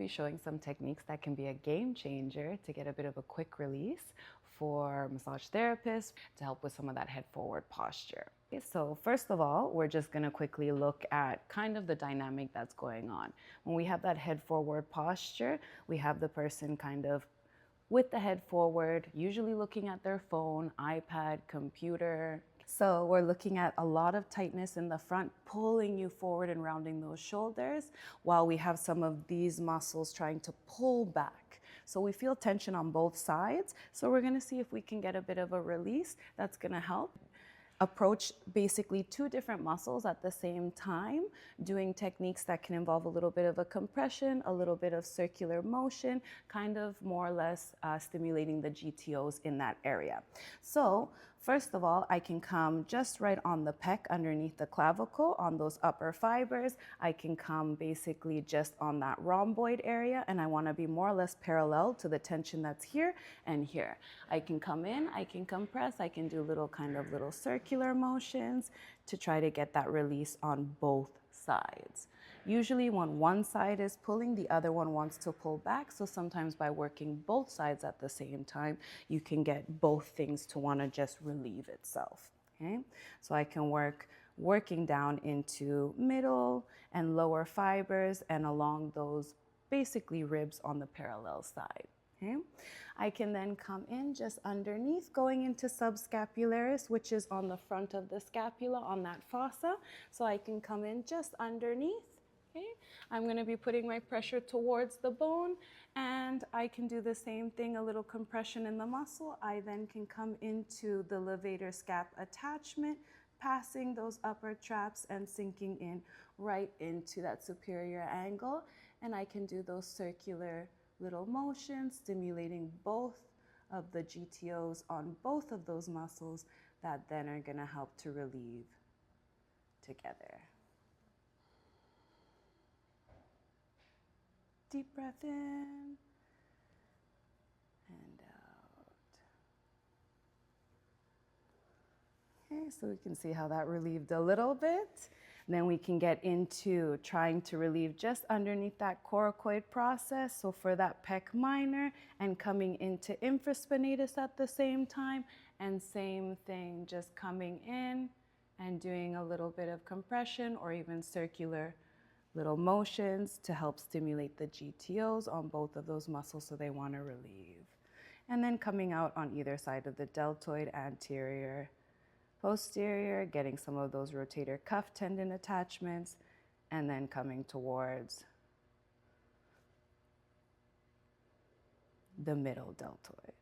be showing some techniques that can be a game changer to get a bit of a quick release for massage therapists to help with some of that head forward posture. Okay, so first of all, we're just going to quickly look at kind of the dynamic that's going on. When we have that head forward posture, we have the person kind of with the head forward, usually looking at their phone, iPad, computer. So we're looking at a lot of tightness in the front, pulling you forward and rounding those shoulders, while we have some of these muscles trying to pull back. So we feel tension on both sides. So we're gonna see if we can get a bit of a release that's gonna help. Approach basically two different muscles at the same time, doing techniques that can involve a little bit of a compression, a little bit of circular motion, kind of more or less stimulating the GTOs in that area. So first of all, I can come just right on the pec underneath the clavicle on those upper fibers. I can come basically just on that rhomboid area, and I want to be more or less parallel to the tension that's here and here. I can come in, I can compress, I can do little circular motions to try to get that release on both sides. Usually when one side is pulling, the other one wants to pull back. So sometimes by working both sides at the same time, you can get both things to want to just relieve itself. Okay, so I can working down into middle and lower fibers and along those basically ribs on the parallel side. Okay. I can then come in just underneath, going into subscapularis, which is on the front of the scapula on that fossa. So I can come in just underneath. Okay. I'm going to be putting my pressure towards the bone, and I can do the same thing, a little compression in the muscle. I then can come into the levator scap attachment, passing those upper traps and sinking in right into that superior angle. And I can do those circular little motions, stimulating both of the GTOs on both of those muscles that then are going to help to relieve together. Deep breath in and out. Okay, so we can see how that relieved a little bit. Then we can get into trying to relieve just underneath that coracoid process. So for that pec minor and coming into infraspinatus at the same time, and same thing, just coming in and doing a little bit of compression or even circular little motions to help stimulate the GTOs on both of those muscles so they want to relieve. And then coming out on either side of the deltoid, anterior, posterior, getting some of those rotator cuff tendon attachments, and then coming towards the middle deltoid.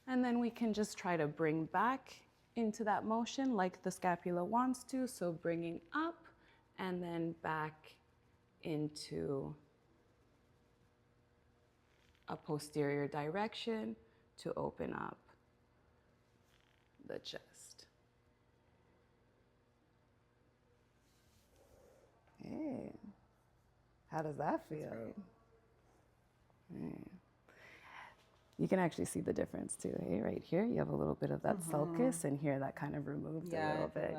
And then we can just try to bring back into that motion like the scapula wants to, so bringing up and then back into a posterior direction to open up the chest. Hey, how does that feel? Hey. You can actually see the difference too. Hey, right here, you have a little bit of that sulcus, and here that kind of removed a little bit.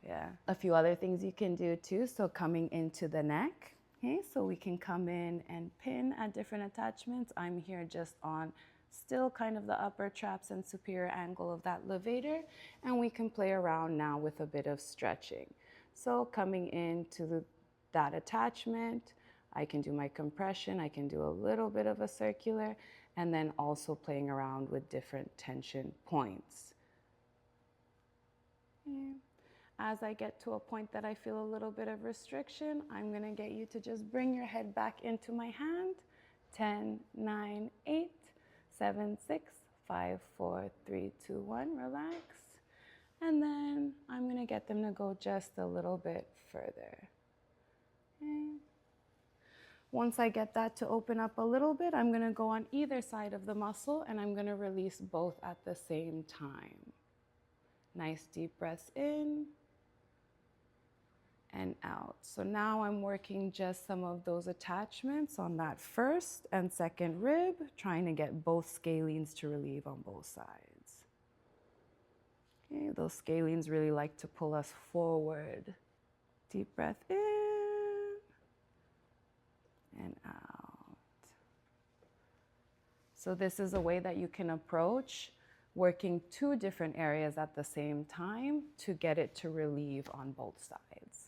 Yeah. A few other things you can do too. So coming into the neck. Okay, so we can come in and pin at different attachments. I'm here just on still kind of the upper traps and superior angle of that levator, and we can play around now with a bit of stretching. So coming into that attachment, I can do my compression, I can do a little bit of a circular, and then also playing around with different tension points. Okay. As I get to a point that I feel a little bit of restriction, I'm gonna get you to just bring your head back into my hand. 10, 9, 8, 7, 6, 5, 4, 3, 2, 1, relax. And then I'm gonna get them to go just a little bit further. Okay. Once I get that to open up a little bit, I'm gonna go on either side of the muscle and I'm gonna release both at the same time. Nice deep breaths in and out. So now I'm working just some of those attachments on that first and second rib, trying to get both scalenes to relieve on both sides. Okay, those scalenes really like to pull us forward. Deep breath in So this is a way that you can approach working two different areas at the same time to get it to relieve on both sides.